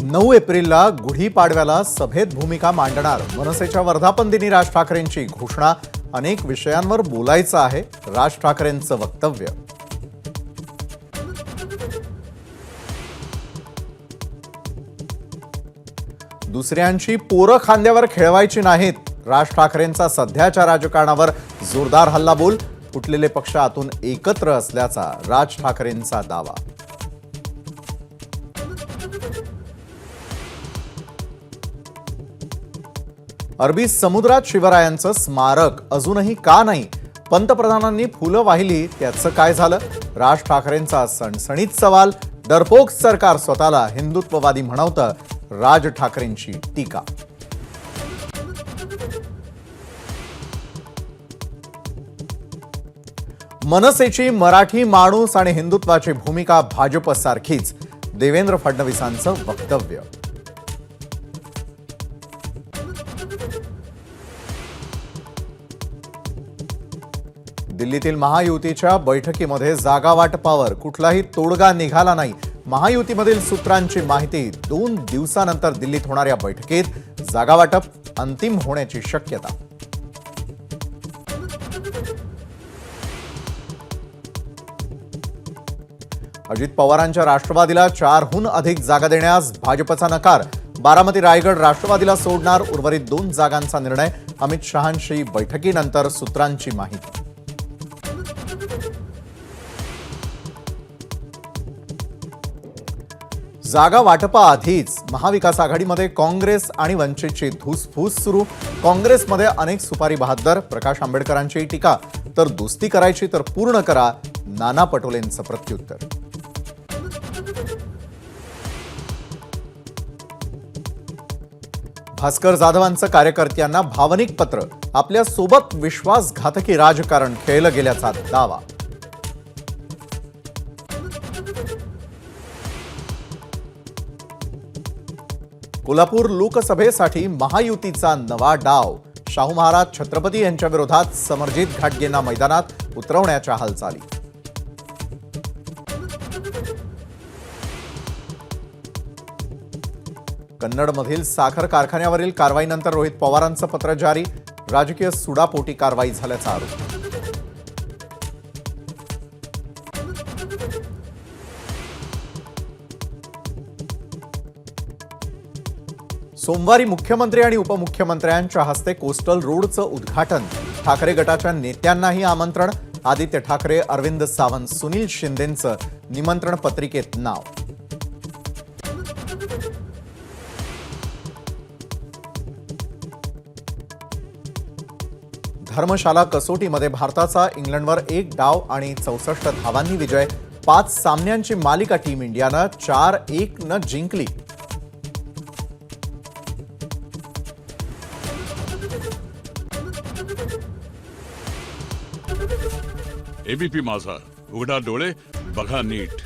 9 एप्रिलला गुढीपाडव्याला सभेत भूमिका मांडणार मनसेच्या वर्धापन दिनी राज ठाकरेंची घोषणा। अनेक विषयांवर बोलायचं आहे, राज ठाकरेंचं वक्तव्य। दुसऱ्यांची पोरं खांद्यावर खेळवायची नाहीत, राज ठाकरेंचा सध्याच्या राजकारणावर जोरदार हल्लाबोल। फुटलेले पक्ष आतून एकत्र असल्याचा राज ठाकरेंचा दावा। अरबी समुद्रात शिवरायांचं स्मारक अजूनही का नाही? पंतप्रधानांनी फुलं वाहिली, त्याचं काय झालं? राज ठाकरेंचा सणसणीत सवाल। डरपोक सरकार स्वतःला हिंदुत्ववादी म्हणवतं, राज ठाकरेंची टीका। मनसेची मराठी माणूस आणि हिंदुत्वाची भूमिका भाजपसारखीच, देवेंद्र फडणवीसांचं वक्तव्य। दिल्लीतील महायुतीच्या बैठकीमध्ये जागा वाटपावर कुठलाही तोडगा निघाला नाही। महायुतीमधील सूत्रांची माहिती, 2 दिवसानंतर दिल्लीत होणाऱ्या बैठकीत जागा वाटप अंतिम होण्याची शक्यता। अजित पवारांच्या राष्ट्रवादीला 4हून अधिक जागा देण्यास भाजपचा नकार। बारामती रायगड राष्ट्रवादीला सोडणार, उर्वरित 2 जागांचा निर्णय। अमित शहांशी बैठकीनंतर सूत्रांची माहिती। जागा वाटपाआधीच महाविकास आघाडीमध्ये काँग्रेस आणि वंचितची धूसफूस सुरू। काँग्रेसमध्ये अनेक सुपारी बहाद्दर, प्रकाश आंबेडकरांची टीका। तर दोस्ती करायची तर पूर्ण करा, नाना पटोलेंचं प्रत्युत्तर। भास्कर जाधवांचं कार्यकर्त्यांना भावनिक पत्र, आपल्या सोबत विश्वासघातकी राजकारण खेळलं गेल्याचा दावा। कोल्हापूर लोकसभेसाठी महायुतीचा नवा डाव। शाहू महाराज छत्रपती यांच्या विरोधात समरजित घाटगेंना मैदानात उतरवण्याच्या हालचाली। कन्नडमधील साखर कारखान्यावरील कारवाईनंतर रोहित पवारांचं पत्र जारी। राजकीय सुडापोटी कारवाई झाल्याचा आरोप। सोमवारी मुख्यमंत्री आणि उपमुख्यमंत्र्यांच्या हस्ते कोस्टल रोडचं उद्घाटन। ठाकरे गटाच्या नेत्यांनाही आमंत्रण। आदित्य ठाकरे, अरविंद सावंत, सुनील शिंदेंचं निमंत्रण पत्रिकेत नाव। धर्मशाला कसोटीमध्ये भारताचा इंग्लंडवर 1 डाव आणि 64 धावांनी विजय। 5 सामन्यांची मालिका टीम इंडियानं 4-1 जिंकली। एबीपी माझा, उघडा डोळे बघा नीट।